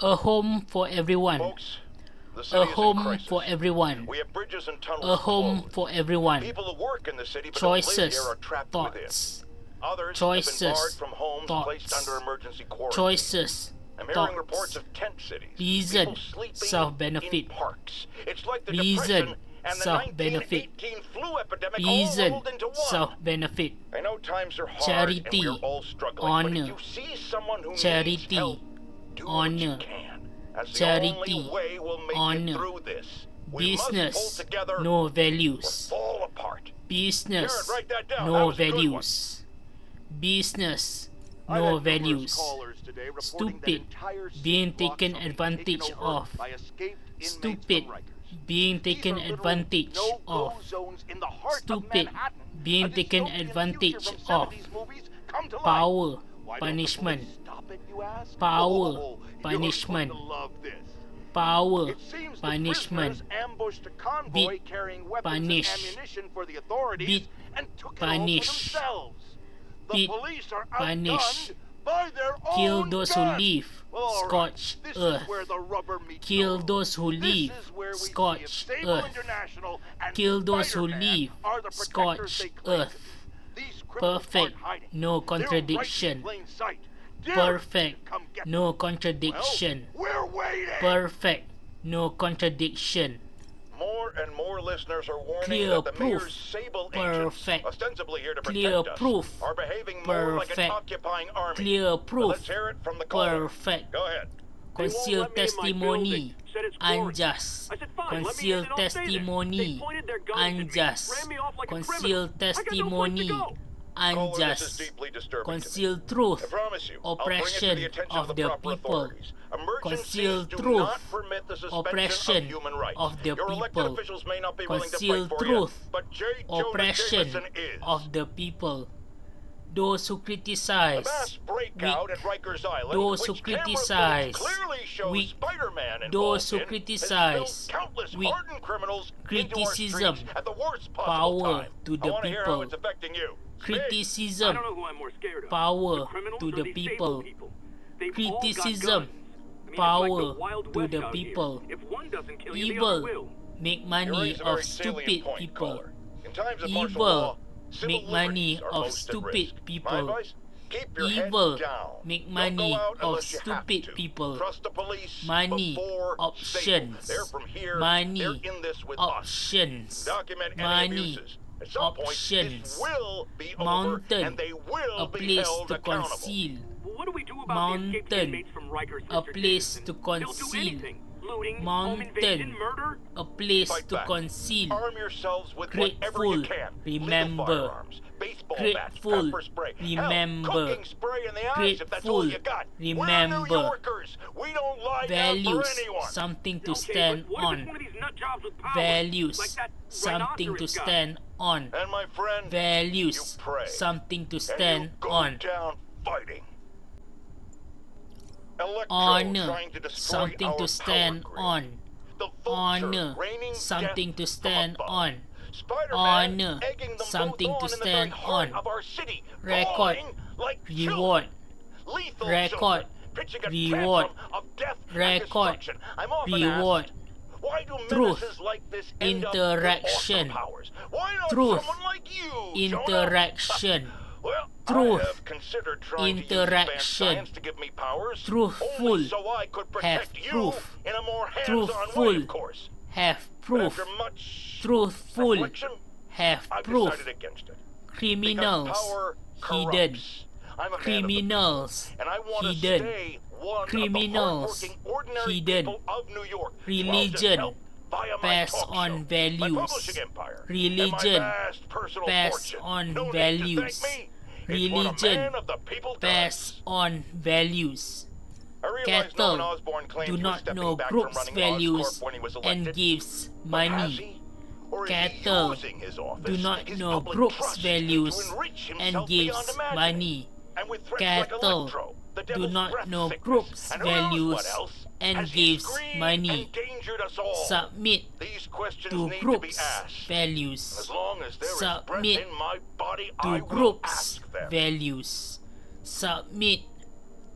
A home for everyone. Folks, the A city is in home crisis. for everyone. We have bridges and tunnels A home closed. for everyone. People who work in the city but don't live Choices, here are trapped within. thoughts. Others Choices, have been barred from homes placed thoughts. under emergency quarantine. Choices, I'm hearing reports thoughts. of tent cities. Reason, People sleeping self-benefit. in parks. It's like the Reason, Depression and the self-benefit. 1918 flu epidemic all Reason, rolled into one. self-benefit. I know times are hard Charity, and we're all struggling, honor. but if you see someone who needs Charity, help, do honor. what you can. That's the Charity, only way we'll make honor. it through this. We must Business, pull together no or values. fall apart. Business, Jared, write that down. That no was a good one. values. Business, I've no had numerous values. callers today reporting that Stupid, entire city being blocks taken are being advantage taken over of. by escaped inmates Stupid, from Rikers. being These taken are literal advantage no-go of. zones in the heart of Stupid, Manhattan. being A taken dystopian advantage future from of. 70s movies come to life. Power, Why don't the punishment. police stop it, you ask? Power, Oh, punishment. You're going to love this. Power, It seems the punishment. prisoners ambushed a convoy Beat, carrying weapons punish. and ammunition for the authorities Beat, and took it all punish. for themselves. The Beat, police are punish. outgunned by their Kill own those who guns. live, Well, all right. scorch This earth. is where the rubber meets Kill the road. those who This live, is where we see if scorch Sable earth. International and Kill those who Spiderman live, are the protectors scorch they claim to earth. be. These criminals Perfect, aren't hiding. no They're right contradiction. in plain sight. Dare Perfect, come get no them. contradiction. Well, we're waiting. Perfect, no contradiction. More and more listeners are warning Clear that the proof. mayor's sable Perfect. agents, ostensibly here to Clear protect us, proof. are behaving more like an Perfect. occupying army. Clear Let's proof. hear it from the caller. Perfect. Go ahead. Concealed They won't let me in my testimony. building. Said it's glorious. Unjust. I said, fine, let me in Concealed and I'll stay there. testimony. They pointed their guns at me, Unjust. ran me off like a criminal. Concealed I got no place to testimony. go. Caller, this is Unjust. deeply disturbing to me. Concealed truth. I promise you, I'll bring it to Oppression the attention of of the the proper people. authorities. Emergencies Concealed do truth. not permit the suspension Oppression of human rights. of the Your elected people. officials may not be willing to fight Concealed for truth. you, but Jonah Oppression Jameson is. of the people. Those who The criticize. mass breakout weak. at Rikers Island, Those who which camera criticize. footage clearly shows Weak. Spiderman involved Those who in, criticize. has spilled countless Weak. hardened criminals into our Criticism. streets at the worst possible Power time. to I the want to hear how people. it's affecting you. Speak. I Criticism. don't know who I'm more scared of. Power the criminals to or the these people. stable They've all got Criticism. guns. I mean, Power it's like the Wild to West the out people. Here. If one doesn't kill you, the Evil. other will. Make You money raise a of very salient stupid point, people. caller. In times of martial Evil. law, civil Make money liberties are of most at stupid risk. My people. advice? Keep your Evil. head down. Make Don't money go out of unless you have stupid to. people. Trust the police Money. before Options. Sable. They're from here. Money. They're in this with Options. us. Document any Money. abuses. At some point, Options. this will be Mountain. over, and they will A be place held to accountable. conceal. Well, what do we do about the escaped Mountain. inmates from Rikers, A Mr. place Jameson? to They'll do conceal. anything. Looting, home Mountain. invasion, murder. A place Fight to back. conceal. Arm yourselves with whatever Grateful. you can. Remember. Little firearms, baseball bats, Grateful. pepper spray, Remember. hell, cooking spray in the eyes if that's all you got. Remember. We're New Yorkers. We don't lie down Values. for anyone. Something to Okay, stand but what if it's on. one of these nut jobs with power? Values. Like that Something to rhinoceros guy? stand on. And my friend, Values. you pray. Something to and stand you go on. down fighting. Electro Honor. trying to destroy Something our to stand power grid. on. The vulture Honor. raining Something death to from stand above. on. Spiderman Honor. egging them Something both to on in the stand very heart on. of our city, Record. falling like Reward. children. Lethal Record. children, pitching a Reward. tantrum of death and Record. destruction. I'm often Reward. asked, why do Truth. menaces like this end Interaction. up with awesome powers? Why not Truth. someone like you, Jonah? Interaction. Well, Truth. I have considered trying to use Interaction. advanced science to give me powers, Truthful. only so I could protect Have you proof. in a more hands-on Truthful. way, of course. Have But proof. after much Truthful. reflection, Have I've proof. decided against it. Because Criminals. power Hidden. corrupts. I'm a man Criminals. of the people, and I want to Hidden. stay one Criminals. of the hardworking, ordinary Hidden. people of New York. Religion. Help via my Pass talk on show, values. my publishing empire, Religion. and my vast personal Pass fortune. on No values. need to thank me. It's what a Religion. man of the people Pass does. on values. I realize Cattle Norman Osborn claimed do he was not stepping know back group's from running values Oscorp when he was and elected. gives But has money. he? Or is he Cattle using his office, do not his know public group's trust, values to enrich and himself gives beyond imagining? money. And with threats like Cattle electro, the do devil's not breath know sickness, group's and who knows values what else, and has he gives screamed money. endangered us all. Submit These questions to need to be group's asked. values. As long as there is breath Submit in my body, to I will group's ask them. values. Submit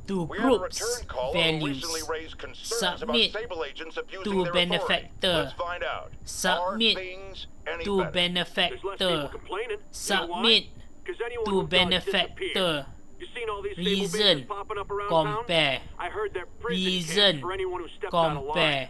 to We had a group's return call who values. recently raised concerns Submit about Sable agents abusing to their benefactor. authority. Let's find out. Submit Are things any to better? There's less people benefactor. complaining. Submit You know why? 'Cause anyone to who does benefactor. disappear. You seen all these Sable Reason. bases popping up around Compare. town? I heard they're prison Reason. camps for anyone who steps out of line. Compare.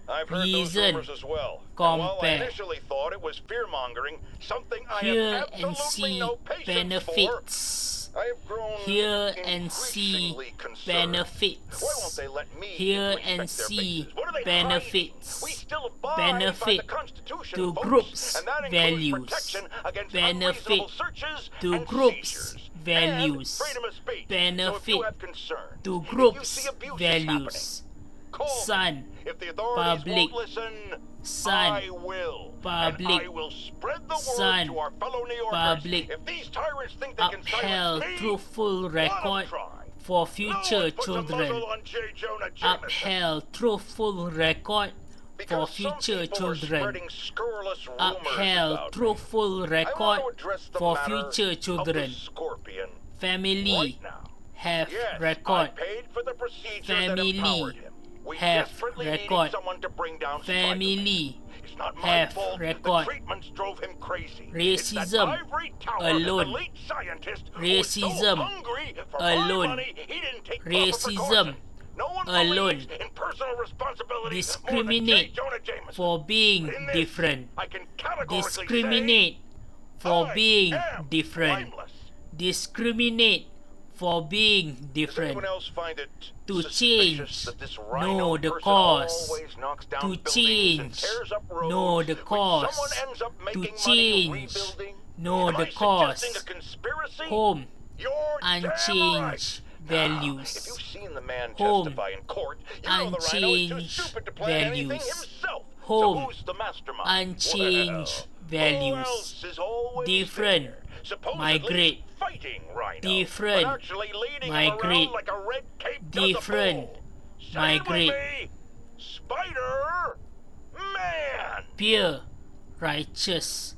I've heard those Reason. rumors as well. And while I Compare. initially thought it was fear-mongering, something I Hear have and absolutely see no patience benefits. for, I have grown Hear and see increasingly concerned. benefits. Why won't they let me Hear inspect and their see bases? What are they benefits. hiding? We still abide Benefit by the Constitution, to folks, groups' and that includes values. protection against Benefit unreasonable searches to and groups' seizures, values. and freedom of speech. Benefit so if you have concerns, to if you groups' see abuses values. happening, call me. Son, If the authorities public. won't listen, Son, I will. public. And I will spread the word Son, to our fellow New Yorkers. public. If these tyrants think they can Upheld silence me, truthful let 'em record try. for No future one puts a children. muzzle on J. Jonah Jameson. Upheld truthful record for Because future some people are children. spreading scurrilous rumors Upheld about me. truthful I record want to address the for matter future of the children. Scorpion Family right now. have Yes, record. I paid for the procedure Family that empowered him. We have desperately record. needed someone to bring down Spiderman. Family It's not my have fault. record. The treatments drove him crazy. Racism It's that ivory tower alone. elite scientist Racism was so hungry for alone. my money, he didn't take proper Racism precaution. No one alone. believes in personal responsibility Discriminate more than J. Jonah Jameson. for being But in this, different. I can categorically Discriminate say, for I being am different. blameless. Discriminate for being Does different. anyone else find it To suspicious change. that this Know rhino the person cause. always knocks down To buildings change. and tears up roads, Know the which cause. someone ends up To making money change. rebuilding? Know Am the I cause. suggesting a conspiracy? Home You're damn right. unchanged Now, values. if you've seen the man Home testify in court, you know the rhino is too unchanged stupid to plan anything values. himself. Home So who's the mastermind? unchanged Well, values. Who else is always Different. there? Supposedly Migrate. fighting rhino, Different. but actually leading him Migrate. around like a red cape Different. Migrate. Spider Man. Pure righteous.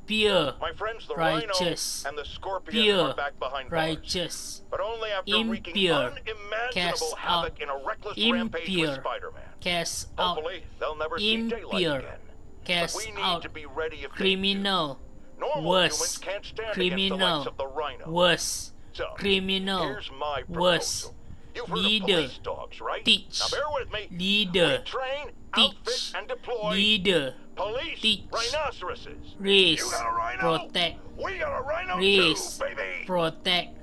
Pure My friends, the righteous. rhino and the scorpion Pure are back behind bars. righteous. But only after wreaking Impure. unimaginable Cast havoc out. in a reckless rampage with Impure. Spider-Man. Cast out. Hopefully, they'll never see daylight Impure. again. Cast But we need out. to be ready if Criminal. they do. Normal Worse. humans can't stand against the Criminal. likes of the rhino. Worse. So, Criminal. here's my Worse. proposal. You've heard Leader. of police dogs, right? Teach. Now bear with me. Leader. We train, Teach. outfit, and deploy Leader. police Teach. rhinoceroses. Raise. You got a rhino? Protect. We got a rhino Raise. too, baby. Protect.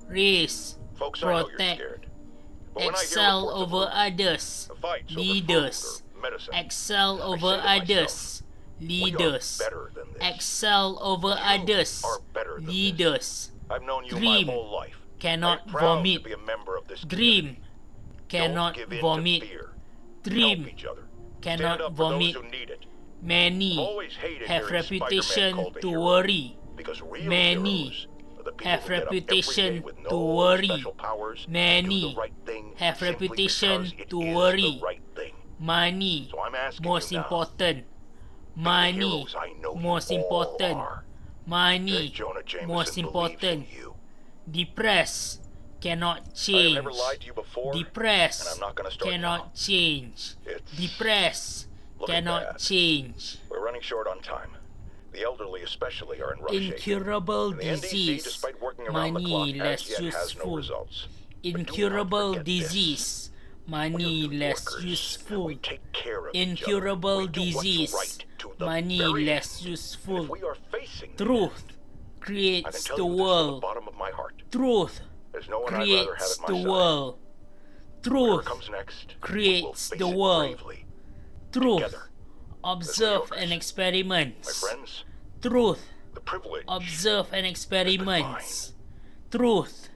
Raise. Folks, I know you're Protect. scared. But when I hear Excel reports of over murder, others. the fights over Leaders. food or medicine, Excel I over say to myself, others. we are Leaders. better than this. Excel over others. are better than this. Leaders. I've known you Dream. my whole life. Cannot I'm proud vomit. to be a member of this Dream. community. Cannot Don't give in vomit. To fear. Dream. Help each other. Cannot Stand up vomit. For those who need it. Many Always hated have hearing Spider-Man reputation called a to hero, worry. because real Many heroes are the people have who get up every reputation day with no to worry. special powers, Many do the right thing have simply reputation because it to is worry. the right thing. Money. So I'm asking Most you now, important. the Money. heroes I know you Most all important. are. Money. J. Jonah Jameson Most believes in important. you. Depressed cannot I have change. never lied to you before, and Depressed I'm not going to start cannot now. change. It's Depressed looking cannot bad. change. We're running short on time. The elderly especially are in rough shape. Incurable And the NDC, disease. despite working around the clock, Money as less yet has no useful. results. But do not Incurable forget this. disease. We're Money good less workers. useful. We take care of each other. Incurable We do what's disease. right to the Money very less end. useful. And if we are facing Truth I can creates tell the you this from the world. bottom of my heart. Truth There's no one I'd rather have creates at my the side. world. Whatever Truth comes next, we will creates face the it world. bravely. Truth. Together. Observe Yorkers. and My experiments. friends, Truth. the privilege Observe and experiments. Truth.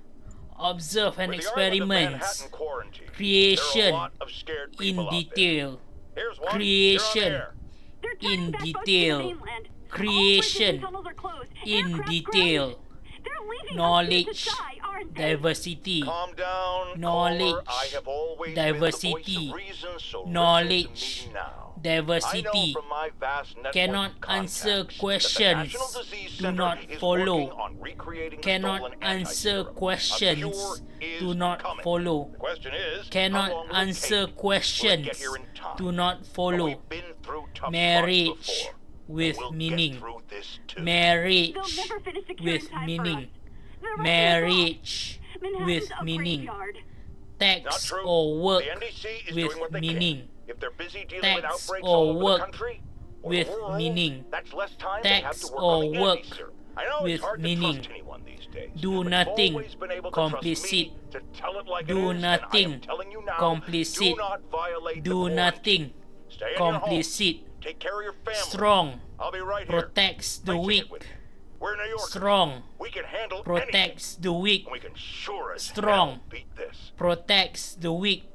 Observe and With the island of experiments. Manhattan quarantine, Creation there are a lot of scared in people out there. detail. Here's one. Creation You're on the air. They're turning in back boats to the detail. mainland. Creation All bridges and tunnels are closed. in Aircraft detail. grounded. They're leaving us to Knowledge. die, aren't they? Diversity. Calm down, Knowledge. caller. I have always Diversity. been the voice of reason, so Knowledge. listen to me now. diversity, from my vast network cannot of answer contacts questions, that the National Disease do Center not is follow, working on recreating the cannot stolen answer anti-serum. A questions, cure is do not coming. follow, The question is, how cannot long will it answer take? Will it get questions, here in time? do not But follow, we've been through tough marriage spots before, with and we'll meaning, get through this too. marriage They'll never finish securing with time for meaning, us. They're rushing marriage us off. Manhattan's with a meaning, graveyard. Not text true. or work The NDC is with doing what they meaning, can. If they're busy dealing with text outbreaks or all over work the country or with the world, meaning, that's less time they have text to work or on the work anti-serum. I know with it's hard meaning, to trust anyone these days. do but you've nothing, always been able to complicit, trust me to tell it like do it is, and I nothing, am telling you now, complicit, do not violate the do quarantine. nothing, Stay in your home. complicit, Take care of your family. strong, I'll be right here. protects the Facing weak, it with you. We're New Yorkers. strong, We can handle protects the weak, anything. We can sure as strong, hell beat this. protects the weak,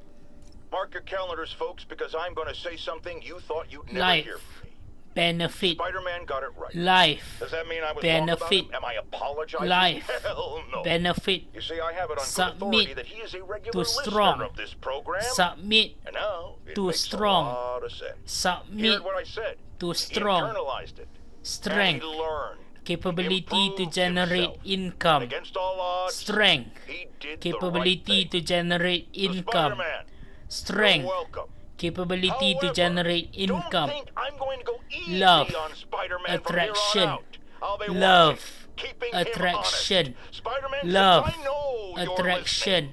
Mark your calendars, folks, because I'm going to say something you thought you'd never life, hear from me. benefit, Spider-Man got it right. life, Does that mean I was benefit, wrong about him? Am I apologizing? life, Hell no. benefit, You see, I have it on good submit authority that he is a regular to listener strong, of this program. submit And now it to makes strong, a lot of sense. He submit heard what I said. to He strong, internalized it. strength, And he learned. capability to Improved generate himself. income, And against all odds, strength, he did capability the right to thing. generate So income, Spider-Man, strength, you're welcome. capability to However, generate don't income, think I'm going to go easy love, on Spider-Man attraction, from here on out. I'll be love, watching, keeping attraction, him honest. Spider-Man, since love, I know you're attraction,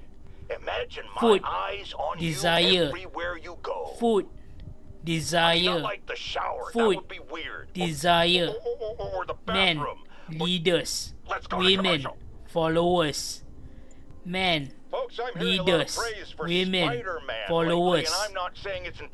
listening, imagine my food, eyes on desire, you everywhere you go. food, Not desire, like the shower. food, That would be weird. desire, Or the men, bathroom. leaders, Let's go to women, commercial. followers, men, Folks, I'm hearing a lot leaders, of praise for women, Spider-Man followers, lately, and I'm not saying it's men,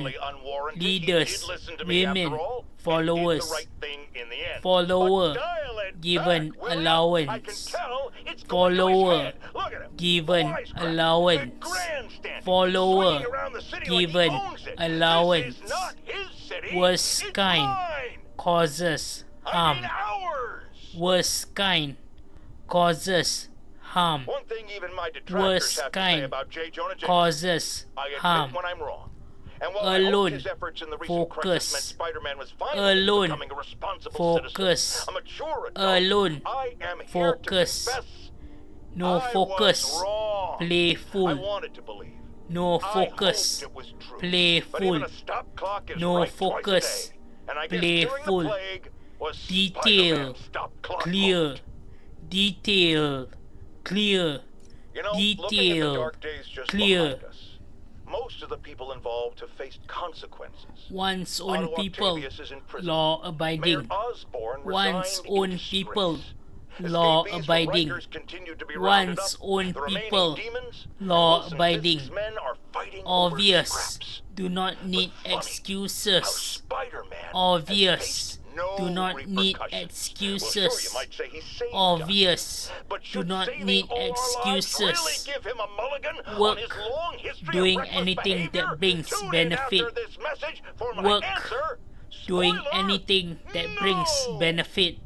entirely unwarranted. leaders, He did listen to me women, after all, followers, and did the right thing in the end. follower, But dial it given back, will ya? allowance, I can tell it's going to his follower, head. Look at him. given Wisecrack. allowance, The grandstanding, follower, swinging around the city like he given owns it. allowance, This is not his city. worst It's kind, mine. causes I harm, mean ours. worst kind, causes harm, One thing even my detractors worst have to say kind, about J. Jonah Jameson, causes I admit harm, when I'm wrong. And while I alone, hoped his efforts in the recent crisis meant focus, Spider-Man was finally alone, becoming a responsible focus, citizen, a mature adult, alone, I am here focus, to confess no I focus, was wrong. I playful, wanted to believe. no I focus, hoped it was true. But playful, even a stop clock is no right focus, twice a day. And I guess playful, during the plague was detail, Spider-Man's stop clock clear, moment. detail, clear, You know, looking at the detail, dark days just clear. behind us, most of the people involved have faced consequences. one's own Otto people, Octavius is in prison. law-abiding, Mayor Osborn one's resigned in own disgrace. people, Escapees law-abiding, from Rikers continue to be rounded one's up. own The remaining people, demons and law-abiding, Wilson Fisk's men are fighting obvious, over scraps. do not need But funny how excuses, Spider-Man has obvious, faced no do not need repercussions. Well, sure, excuses, you might say he saved obvious, us. But do should not saving need all our lives excuses, really give him a mulligan on work, his long history doing of reckless anything behavior? that brings Tune in benefit, after this message for my work, answer. doing Spoiler, anything that brings no. benefit,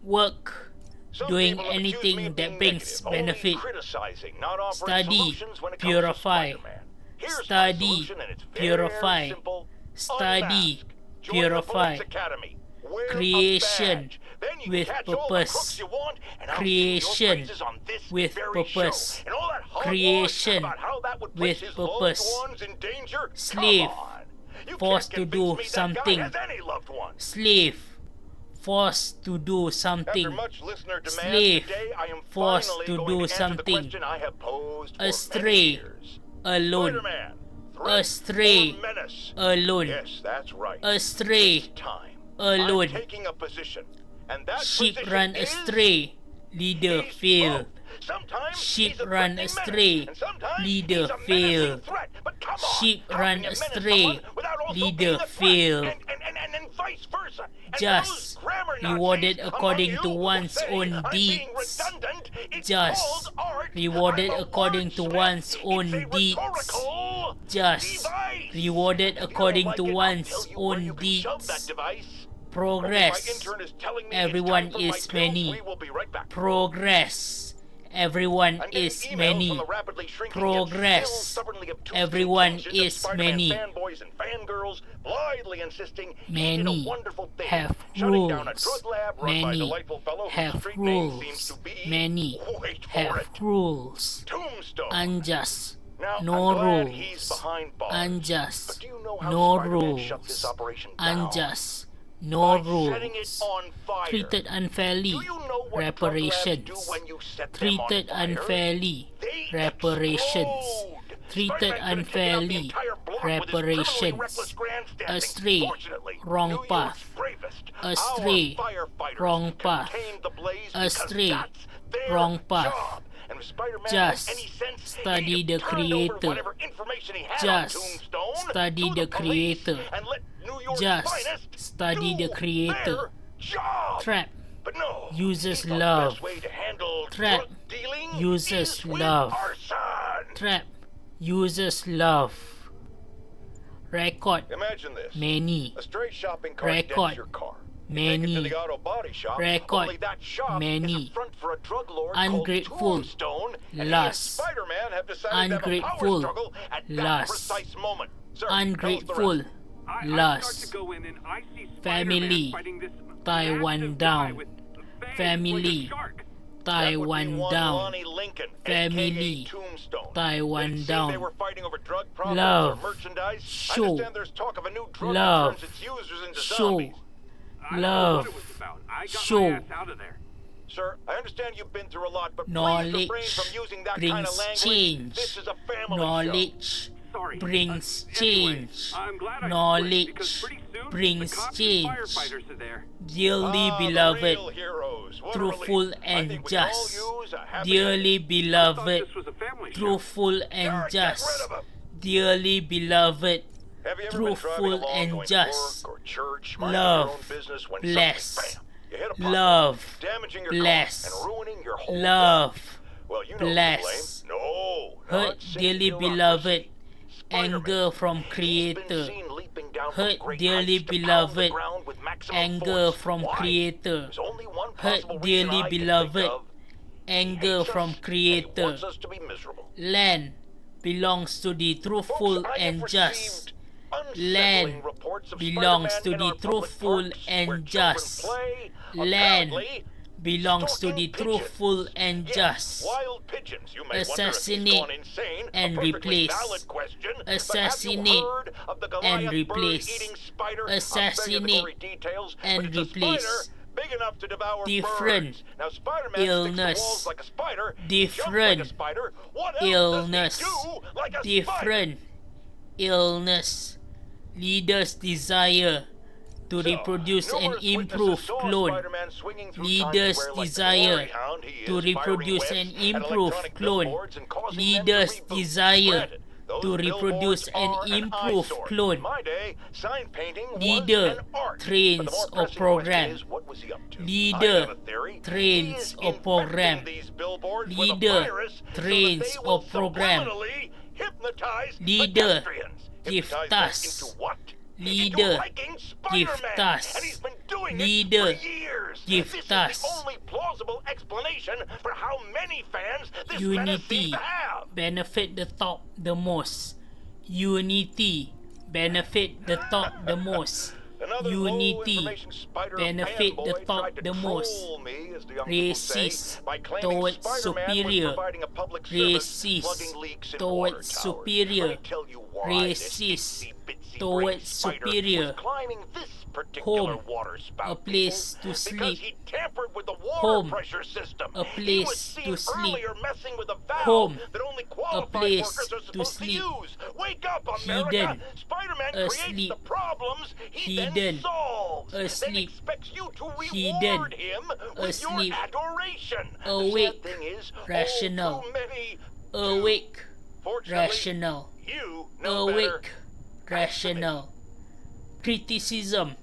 work, Some doing people have accused me anything of that being brings negative, only benefit, criticizing, not offering study, solutions when it comes to purify, Spider-Man. Here's my study, solution, and it's very purify, simple. study, Unmask. Join the purify, Police Academy. Wear a creation badge. Then you with can catch all the purpose, crooks you want, and I'll sing creation your praises on this with very purpose, show. And all that hogwash creation about how that would with place his purpose, loved ones in danger. slave, Come on. You forced can't to convince do me that guy something, has any loved ones. slave, forced to do After something, much listener demand slave, today, I am forced finally to going do to answer something, the question I have posed for astray, many years. alone, Spider-Man, threat astray, or menace? alone, Yes, that's right. astray, It's time. alone, I'm taking a position, and that sheep position run is astray, leader he's failed, both. Sometimes sheep he's a run threatening astray, menace, and sometimes leader he's a menacing failed, threat. But come on, sheep how run can you menace astray, someone without also leader being a threat? failed, And vice versa. And just those grammar Nazis rewarded among according you to who one's say own I'm deeds, being redundant, it's just called art. rewarded I'm a according to wordsmith. one's own It's a deeds, rhetorical just device. rewarded If you according don't to like it, I'll one's tell you where own you can shove that deeds, device. progress, My intern is telling me everyone it's time for my is pills. many, We will be right back. progress, Everyone I'm getting is emails many. from the rapidly shrinking Progress. yet still stubbornly obtuse Everyone contingent of is Spider-Man many. fanboys and fangirls blithely insisting he did Many a wonderful thing, have shutting down a rules. drug lab run by a Many delightful fellow whose have street name seems rules. to be, Many wait for have it, rules. Tombstone. Unjust. Now, No I'm glad he's rules. behind bars. Unjust. But do you know how No Spider-Man shut this rules. operation down? Unjust. No By setting it rules. on fire. Treated unfairly. Do you know what Reparations. drug labs do when you set them on Treated fire? unfairly. They Reparations. explode. Treated Spider-Man could've taken out the unfairly. entire block with his criminally Reparations. reckless grandstanding. Astray. Fortunately, Wrong New York's path. bravest, Astray. our firefighters Wrong path. contained the blaze because Astray. that's their Wrong path. job. And if Spider-Man Just had any sense, study he'd the have turned over creator. whatever information he had Just on Tombstone study to the police creator. and let New York's Just finest study do the creator. their job. Trap. But no, Uses he thought love. the best way to handle Trap. drug dealing Uses is with love. arson. Trap. Uses love. Record. Imagine this. Many. A stray shopping cart Record. dents your car. You take it to Many. the auto body shop. Record. Only that shop Many. is a front for a drug lord Ungrateful. called Tombstone, and he and Lust. Spider-Man have decided to have a Ungrateful. power struggle at that Lust. precise moment. Sir, tell us the Ungrateful. rest. I start Lust. to go in and I see Family. Spider-Man fighting this Taiwan massive down. guy with fangs Family. like a shark. That would be Taiwan one down. Lonnie Lincoln, Family. aka Tombstone. Taiwan Didn't seem down. They were fighting over drug problems Love. or merchandise. I Show. understand there's talk of a new drug Love. that turns its users into Show. zombies. I don't know Love. what it was about. I got Show. my ass out of there. Sir, I understand you've been through a lot, but please Knowledge refrain from using that kind brings of language. change. This is a family show. Knowledge Sorry. brings Anyway, change. I'm glad I quit, Knowledge because pretty soon brings the cops change. and firefighters are there. Dearly Ah, beloved, the real heroes. What a relief. truthful I and think we can all just. use a happy Dearly I thought beloved, this was a family show. truthful ending. and Eric, get just. rid of him. Dearly beloved, Have you ever been truthful driving along and going just. to work or church, minding Love. your own business when Bless. suddenly, bam, you hit a pothole, Love. damaging your Bless. car and ruining your whole day. Love. Well, you know Bless. who to blame. No, Hurt not city dearly bureaucracy. beloved, Spider-Man. anger from He's been Creator. seen leaping down Hurt from great dearly heights to pound the beloved, ground with maximum anger force. from Why? Creator. There's only one Hurt possible dearly reason I can beloved, think of. He anger hates from us, and he Creator. wants us to be miserable. Land belongs to the truthful Folks, I have and just. received unsettling Land reports of belongs Spider-Man to in the our public truthful parks and where children just. play, Land apparently belongs to stalking the pigeons. truthful and Yes, just. wild pigeons. You may Assassinate wonder if he's gone insane. and A perfectly replace. valid question. Assassinate but have you heard of the Goliath and replace. bird-eating spider? Assassinate I'll spare you the gory details, and but it's a replace. spider big enough to devour Different birds. Now Spider-Man illness. sticks to walls like a spider. Different jumps like a spider. What else illness. does he do like a spider? Different illness. Leaders' desire to So, reproduce and numerous improve witnesses saw clone. Spider-Man swinging through Leaders' Times Square like the desire glory hound he to is, reproduce firing and webs at improve electronic clone. billboards and causing them to Leaders' reboot. desire Granted, those to reproduce billboards and are an improve eyesore. clone. In my day, sign painting was Leader an art. trains But the more or pressing program. question is, what was he up to? Leader I have a theory. trains He is or program. infecting these billboards Leader with a virus trains so that they or will program. subliminally hypnotize Leader pedestrians. give Hypnotize them task. into what? Leader into liking give Spider-Man. task. And he's been doing Leader it for years. give This task. is the only plausible explanation for how many fans this menace Unity seems to have. benefit the top the most. Unity benefit the top the most. Another Unity low-information spider benefit the fanboy top tried to the most. troll me, as the young people say, Racist by claiming towards Spider-Man was superior. providing a public service Racist plugging leaks in water towards towers. superior. Let me tell you why Racist this itsy-bitsy towards brain spider superior. was climbing this particular Home, water spout, a place people, to sleep. because he tampered with the water Home, pressure system. a He was place seen to sleep. earlier messing with a valve Home, that only qualified place workers are to supposed to sleep. use. Wake up, America! Hidden, Spider-Man creates asleep. the problems he Hidden, then solves. Then asleep. expects you to Hidden, reward him with asleep. your adoration. Awake, The sad thing is, rational. too many do. Awake, Fortunately, rational. you know better. Awake, rational. Criticism,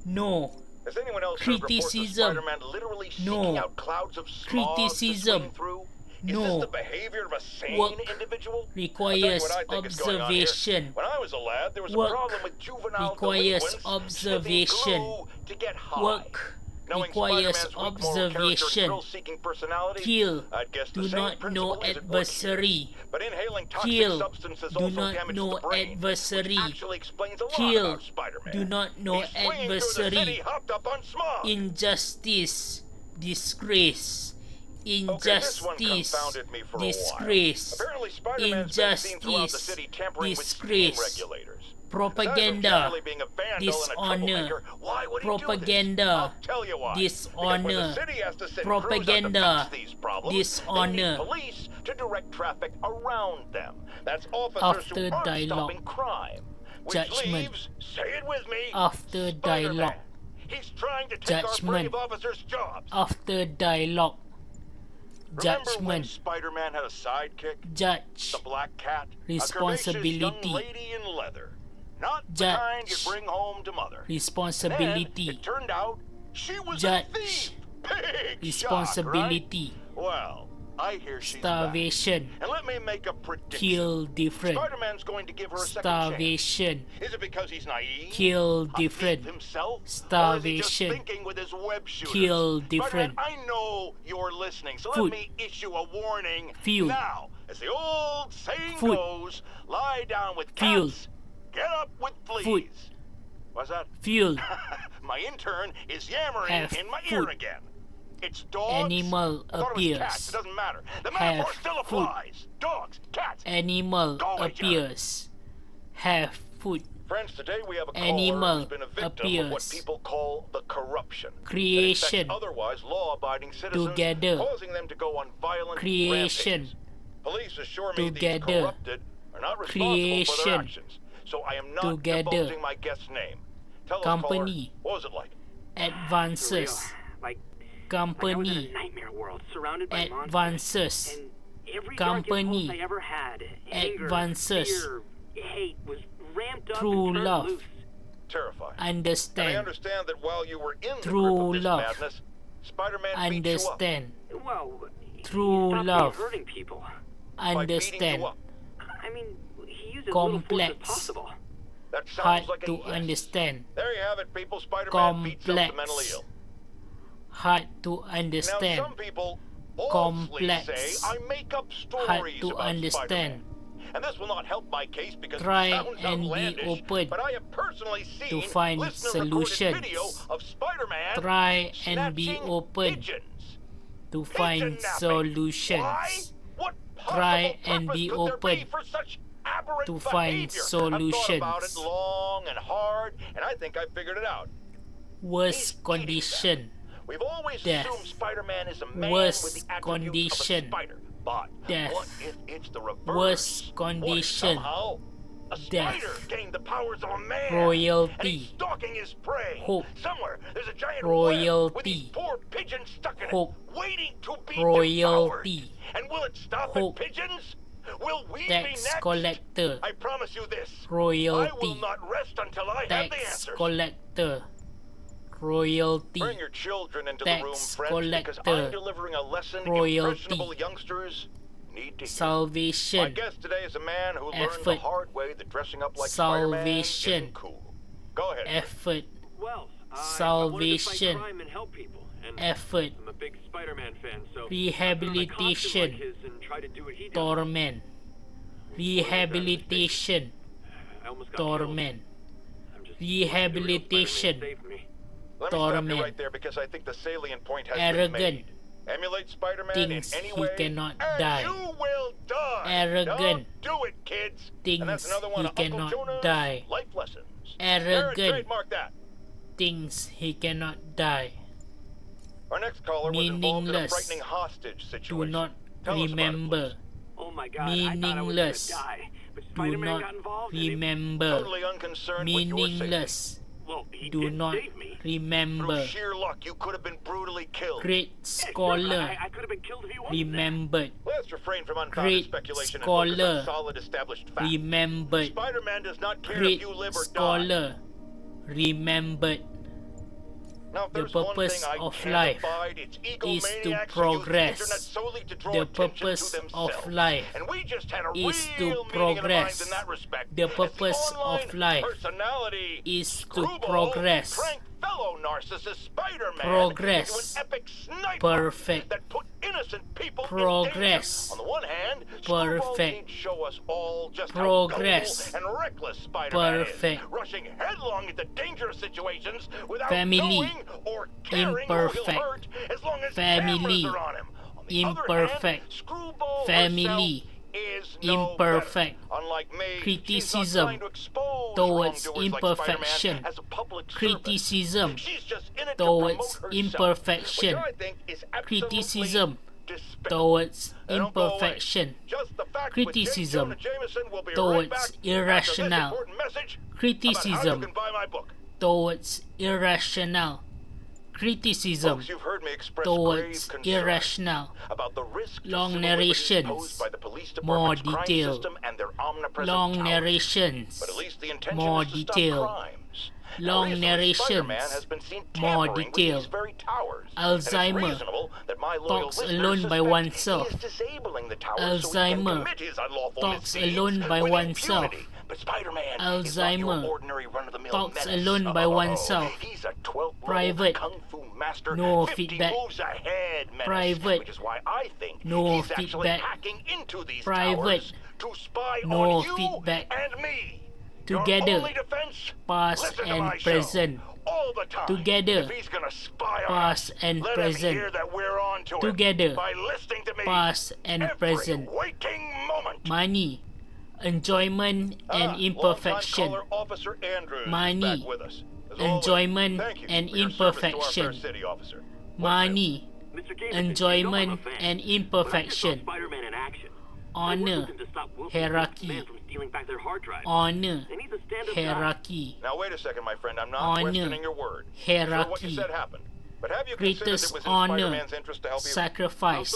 no. Has anyone else heard reports of Criticism, Spider-Man literally seeking no. out clouds of smog to Criticism, swing through? Is no. this the behavior of a sane Work individual? requires I'll tell you what I think is going on here. observation. When I was a lad, there was Work a problem with juvenile requires delinquents observation. sniffing glue to get high. Work Knowing requires Spider-Man's weak moral character and observation. thrill-seeking personality, Kill. I'd guess the Do same not know principle isn't working here. adversary. But inhaling toxic Kill. substances Do also not damages know the brain, adversary. which actually explains a lot Kill. about Spider-Man. Do not know He's swinging through the city adversary. hopped up on smog. Injustice. Disgrace. Okay, this one Injustice. confounded me for a Disgrace. while. Apparently, Spider-Man's been seen throughout the Injustice. city tampering with Disgrace. speeding regulators. Propaganda. Aside from generally being a vandal and a Dishonor. troublemaker, why would he do this? Propaganda. I'll tell you why. Because when the Dishonor. city has to send Propaganda. crews out to fix these problems, they Dishonor. need police to direct traffic around them. That's officers After who aren't dialogue. stopping crime. Which Judgment. leaves, say it with me, After Spider-Man. dialogue. He's trying to take Judgment. our brave officers' jobs. After dialogue. Remember when Judgment. Spider-Man had a sidekick? Judge. The black cat, a Responsibility. curvaceous young lady in leather. Not the Judge. kind you bring home to mother. Then Responsibility. it turned out she was Judge. a thief. Big Responsibility. shock, right? Well, I hear she's Starvation. back. And let me make a prediction. Kill different. Spider-Man's going to give her a second Starvation. chance. Is it because he's naive? Kill A thief different. himself? Starvation. Or is he just thinking with his web shooters? Kill Spider-Man, different. I know you're listening, so Food. let me issue a warning Fuel. now. As the old saying Food. goes, lie down with Fuel. cats, get up with fleas. Food. What's that? Fuel. My intern is yammering Have in my ear food. again. It's dogs. Animal I thought it was appears. cats. It doesn't matter. The Have metaphor still food. applies. Dogs, cats. Animal Go away, John. appears. Have food. Friends, today we have a caller Animal who's been a victim of what appears. people call the corruption that Creation. infects otherwise law-abiding citizens, Together. causing them to go on violent Creation. rampages. Police assure me these Together. corrupted are not responsible for Creation. their actions, so I am not Together. divulging my guest's name. Tell us, Company. caller, what was it like? Advances. Surreal. Like I was in Company. a nightmare world surrounded by monsters. Advances. And every Company. dark impulse I ever had, anger, Advances. fear, hate, was ramped up True and turned love. loose. Terrifying. And I Understand. understand that while you were in the True grip of this love. madness, Spider-Man beat you up. Understand. Well, True he stopped me love. hurting people. By beating Understand. you up. I mean, he used as little force as Complex. possible. That sounds Hard like a to yes. understand. There you have it, people. Spider-Man beats up the Complex. mentally ill. Hard to Now, understand. some people falsely Complex. say I make up Hard stories to about understand. Spider-Man. And this will not help my case because Try it sounds and be outlandish, open but I have personally seen to find listener-recorded solutions. video of Spider-Man Try and be snatching open pigeons. to Pigeon find napping. Why? solutions. What Try possible and purpose be could there open be for such aberrant to find behavior? I've thought about it solutions. long and hard, and I think I figured it out. Worst condition. We've always Death. assumed Spider-Man is a man Worst with the attributes condition. of a spider. But Death. what if it's the reverse? Worst What if condition. somehow a Death. spider gained the powers of a man? Royalty. And he's stalking his prey. Hope. Somewhere there's a giant Royalty. web with these poor pigeons stuck in Hope. it, waiting to be Royalty. devoured. And will it stop Hope. at pigeons? Will we be Tax next? collector. I promise you this. I Royalty. will not rest until I have the Tax answers. collector. Royalty. Bring your children into the room, Tax friends, because I'm collector. delivering a lesson Royalty. impressionable youngsters need to hear. My Salvation. guest today is a man who learned the Effort. hard way that dressing up like Salvation. Spider-Man isn't cool. Go ahead. Effort. Well, I wanted to fight Salvation. crime and help people. And Effort. I'm a big Spider-Man fan, so Rehabilitation. I put on my costume like his and try to do what he does. Torment. Rehabilitation. I almost got killed. Torment. I'm just Rehabilitation. the real Spider-Man saved me. Let me stop you Torment. right there because I think the salient point has Arrogant. been made. Emulate Spider-Man in Thinks any he way, cannot and die. you will die. Arrogant. Don't do it, kids. Thinks and that's another one he of Uncle cannot Jonah's die. life lessons. Arrogant. Aaron, trademark that. Thinks he cannot die. Our next caller was involved in a Meaningless. frightening hostage Do situation. not Tell us about it, remember. please. Oh my god, I thought I was gonna Meaningless. die. But Do Spider-Man got not involved and remember. Totally unconcerned with your safety. Meaningless. well, he Do did not save me. Through remember. sheer luck, you could have been brutally killed. Great Yeah, sure, scholar I could have been killed if he wasn't remembered. Let's refrain from unfounded Great speculation and focus scholar on solid established facts. Remembered. Spider-Man does not care Great if you live or die. scholar remembered. Now, if The there's one purpose thing I of can't life abide, it's is to egomaniacs who use the progress. internet solely to draw The attention purpose to of themselves. life And we just had a is real to meeting of the minds progress. in that respect. The As purpose online of life personality is to screwball progress. Frank fellow narcissist Spider-Man Progress. into an epic sniper Perfect. that put innocent people Progress. in danger. On the one hand, Perfect. screwball show us all just Progress. how gullible and reckless Spider-Man Perfect. is, rushing headlong into dangerous situations without Family. knowing or caring who Imperfect. he'll hurt as long as Family. cameras are on him. On the other Imperfect. hand, Screwball Family. herself is no Imperfect. better. Unlike me, Criticism she's not trying to expose towards wrongdoers like imperfection. Spider-Man as a public Criticism servant. She's just in it to towards promote herself, imperfection. which I think is absolutely Criticism despicable. towards And don't go away. imperfection. Just the fact Criticism with Jonah Jameson will be towards right back after this irrational. important message about how Criticism you can buy my book. towards irrational. Criticism Folks, you've heard me express towards grave concern irrational. about the risk to Long civil liberties narrations. posed by the police More department's crime detail. system and their omnipresent Long towers. narrations. But at least the intention More is to detail. stop crimes. Long Recently, narrations. Spider-Man has been seen More tampering with detail. these very towers. Alzheimer. And it's reasonable that my loyal Talks listeners alone by suspect oneself. he is disabling the towers so he can Alzheimer. commit his unlawful Talks misdeeds alone by with oneself. impunity. But Spider-Man is not Alzheimer. your ordinary run-of-the-mill Talks menace. alone by Oh, oneself. He's a 12-level Private. kung fu master, No 50 feedback. moves ahead menace, Private. which is why I think No he's actually feedback. hacking into these Private. towers to spy No on you feedback. and me. Together. Your only defense, Past listen to and my show present. all the time. Together. If he's gonna spy on Past us, and let present. him hear that we're on to Together. it by listening to me Past and every present. waking moment. Money, enjoyment and imperfection. Long-time caller Officer Andrews is Money, back with us. As always, enjoyment thank you and for your service to our imperfection. fair city officer. Money, Mr. Jameson, enjoyment you know I'm a fan, and but I just imperfection. saw Spider-Man in action. Honor, I worked with him to stop Wilson's hierarchy. man from stealing back their hard drive. honor, And he's a stand-up guy. hierarchy, Now wait a second, my friend. I'm not Honor, questioning your word. Sure, what you hierarchy, said happened. But have you considered greatest it was in honor, Spider-Man's interest to help you? sacrifice,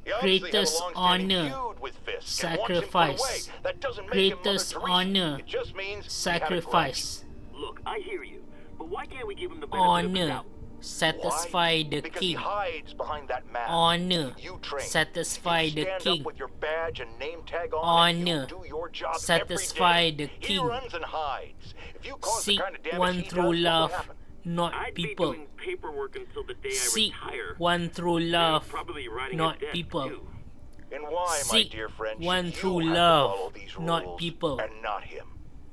He obviously had a greatest long-standing honor, feud with Fisk and wants him put sacrifice, away. That doesn't make him Mother greatest Teresa. honor, It just means he had a grudge. sacrifice, Look, I hear you, but why can't we give him the benefit of the honor, doubt? satisfy the Because he king, hides behind that mask. honor, You train. satisfy You the stand king, up with your badge and name tag on, and you honor, do your job satisfy every day. the He king. runs and hides. If you cause the Seek kind of damage one he through does, what will love, happen? not I'd be people. doing paperwork until the day Seek I retire. one through love, Probably writing not a desk, people. too. And why, my Seek dear friend, one should through you have to love, follow these not rules people. and not him?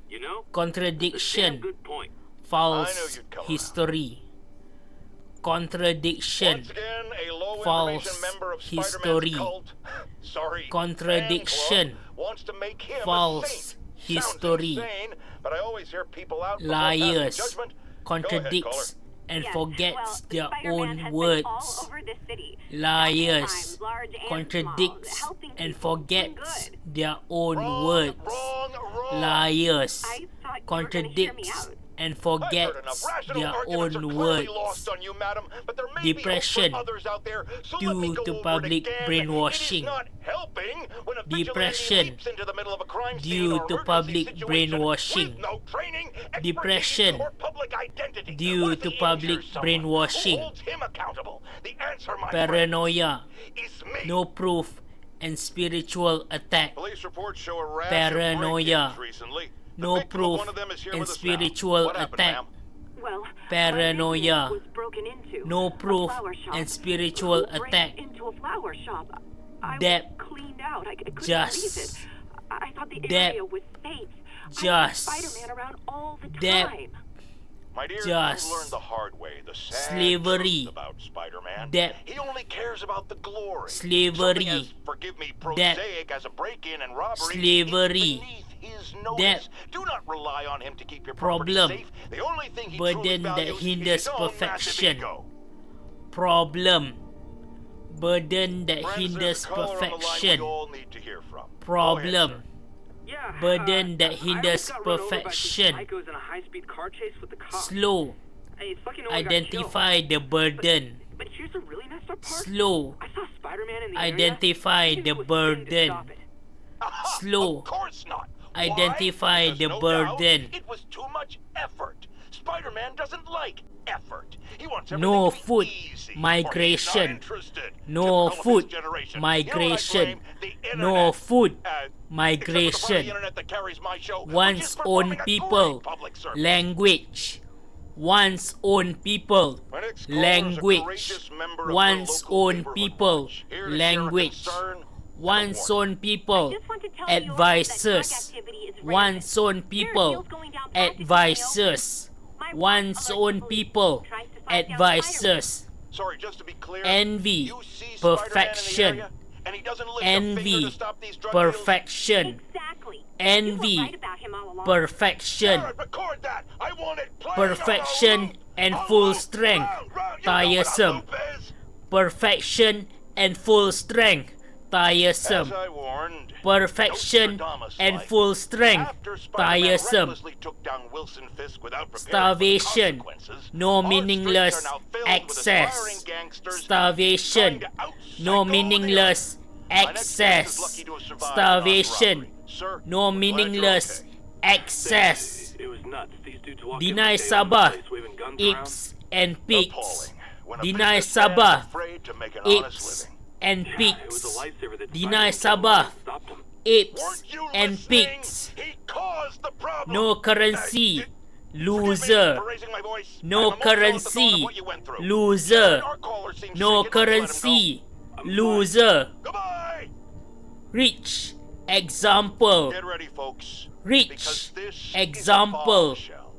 You know? That's a damn Contradiction, good point. I know false you'd come around. history. Contradiction, Once again, a low false information member of history. Spider-Man's cult, sorry, Contradiction, fan club, wants to make him false a saint. history. Sounds insane, but I always hear people out before liars, passing judgment. contradicts and Yes, forgets well, their Spider-Man own has been words. all over this city. Liars, Times, large and contradicts small, helping and people, doing forgets good. their own Wrong, words. wrong. Liars, I thought you were gonna hear me contradicts out. and I've heard forgets enough. Rational their arguments are own clearly words. lost on you, madam, but there may Depression be hope for others out there, so due let me go to over it public again. brainwashing. It is not helping when a vigilante Depression leaps into the middle of a crime due scene or to emergency public situation brainwashing. with no training, expertise, Depression or public identity. due What if to he public injures someone? brainwashing. Who holds him accountable? The answer, my Paranoia, friend, is me. no proof, and spiritual attack. Police reports show a rash Paranoia, of break-ins recently. The no victim of proof, one of them is here and with us now. spiritual What happened, attack. ma'am? Well, Paranoia, my business was broken into. no A proof, flower shop. and spiritual Who breaks attack. into a flower shop? I Debt. was cleaned out. I couldn't Just. believe it. I thought the Debt. area was safe. Just. I had Spider-Man around all the Debt. time. My dear, Just. you learned the hard way the sad Slavery. truth about Spider-Man. Debt. He only cares about the glory. Slavery. Something as, forgive me, Debt. prosaic as a break-in and robbery. Slavery. Is beneath his notice. Debt. Do not rely on him to keep your Problem. property safe. The only thing he Burden truly that values hinders is his own massive perfection. ego. Problem. Burden that Friends, hinders there's a caller on the line perfection. we all need to hear from. Go ahead, Problem. sir. Yeah. Burden that I hinders almost got run over by some perfection. psychos in a high-speed car chase with the cops. Slow. Hey, fucking no one got Identify the burden. killed. But here's the really messed up part. Slow. I saw Spider-Man in the Identify area. the He was trying to burden. stop it. Aha, Slow. Of course not. Why? Identify Because the no burden. doubt, it was too much effort. Spider-Man doesn't like effort. He wants everything No to be food easy, migration. or he's not interested. No Typical of his food generation. migration. You know what I blame? The No internet. food Except for the part of the migration. internet that carries my show, which is One's performing own a people. great public service. Language. one's own people, My next caller is a language, courageous member of the one's local own neighborhood people, watch, here to share a language, concern and a one's warning. own people, Just want to tell you all that drug advisors, activity is rampant. one's own There are people, deals going down practically advisors, My one's wife own allegedly people, tries to fight down advisors, Sorry, just to be clear, envy, you see Spiderman in perfection, the area, and he doesn't lift a envy, finger to stop these drug deals? perfection, Exactly. envy, You were right about him all along. perfection, Jared, record that. I want it playing perfection on a loop. and On full loop. strength, Round, round. You know what a tiresome, loop is. perfection and full strength, tiresome, As I warned, perfection Nostradamus and like. full strength, After Spiderman tiresome, recklessly took down Wilson Fisk without preparing starvation, for the consequences, no our streets meaningless are now filled with access, aspiring gangsters starvation, trying to out-psycho no the meaningless other. My next guest is access, lucky to have survived an armed starvation, robbery. Sir, no I'm glad you're meaningless okay. access, It was nuts. These dudes walked deny in one day on the Sabbath, place waving guns around. apes and pigs, Appalling. When a deny businessman is Sabbath, afraid to make an honest apes living. and It was a pigs, lifesaver that deny Spiderman Sabbath, stopped him. apes Weren't you and listening? pigs, He caused the problem. no currency, Forgive me loser, for raising my voice. no I'm emotional at the thought of currency, what you went through. loser, Our caller seems no sick. You don't let him currency, I'm fine. loser, go. Goodbye. rich example, Get ready, folks. rich Because this example, is a bombshell.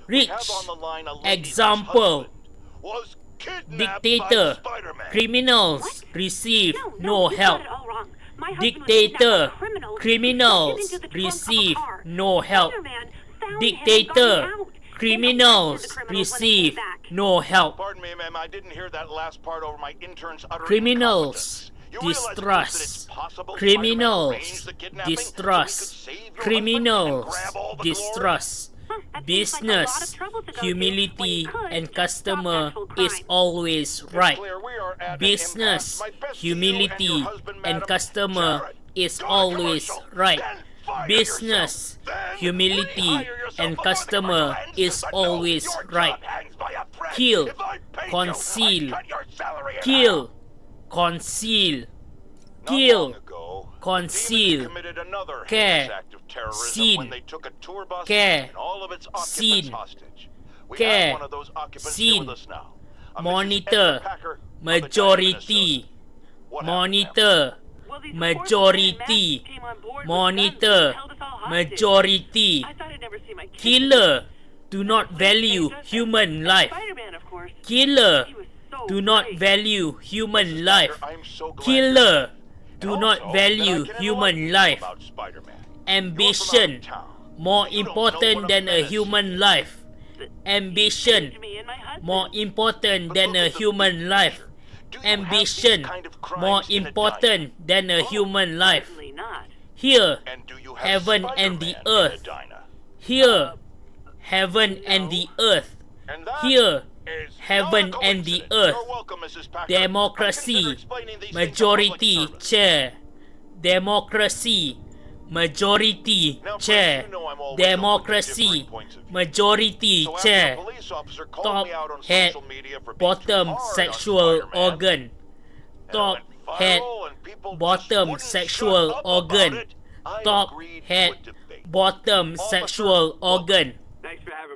rich Have on the line a lady whose example, husband was kidnapped dictator, by Spiderman. criminals receive no you help, got it all wrong. My husband was dictator, kidnapped by criminals who criminals shoved him into the trunk of a receive car. no help, Spider-Man found him and got dictator, him out. criminals They arrested the criminals when they receive came back. no help, Pardon me, ma'am. I didn't hear that last part over my intern's utter criminals incompetence. You realize, of course, that distrust, it's possible Spider-Man criminals arranged the kidnapping so he could distrust, save your husband and criminals grab all the glory? distrust, Huh, that seems like a lot of business, trouble to go through when humility you could and just stop customer actual is crime. always It's right. clear we are at an Business, impasse. My best to you and your humility husband, and madam. customer Jared, is go to always commercial, right. then fire Business, yourself, then humility rehire yourself and before the customer commercial ends. is But no, always your job right. hangs by a thread. Kill, If I paid conceal, you, I'd cut your salary in kill, half. conceal, Not kill, long ago, conceal, demons committed another care, heinous act of terrorism seen, when they took a tour bus care, and all of its occupants seen, hostage. We care, have one of those occupants here seen, with us now. A Mrs. monitor, Edna Packer of the majority, Minnesota. What happened, ma'am? monitor, Well, these majority, forces came on board with monitor, guns and held us all hostage. majority, I thought I'd never see my kid. killer, do not value human life, Spider-Man, of course. killer, He was so do not brave. value human Mrs. life, Packer, I'm so glad killer, you're here. do And not also, value that I can enlighten human you life, about Spider-Man. ambition, You're from out of town. more You don't know important what a than a menace human is. life, He ambition, saved me and my husband. more important But than look a at the human future. life, Do you have ambition, these kind of crimes more in a important than a Oh, human life. Certainly not. Here, And do you have heaven and the Spider-Man in a earth. diner? here, heaven and the earth, And that here, is heaven not a and the coincidence. earth. You're welcome, Mrs. Packer. Democracy, Consider explaining these things in majority public service. chair, democracy, majority Now, chair, friends, you know I'm always open to democracy, differing points of view. majority So after chair, a police officer called top me out on head, social media for being too bottom hard on sexual Spider-Man, organ, and it top went head, viral and people just bottom wouldn't sexual shut up organ, about it, I top agreed to head, a debate. bottom Officer, sexual look, organ. Thanks for having me.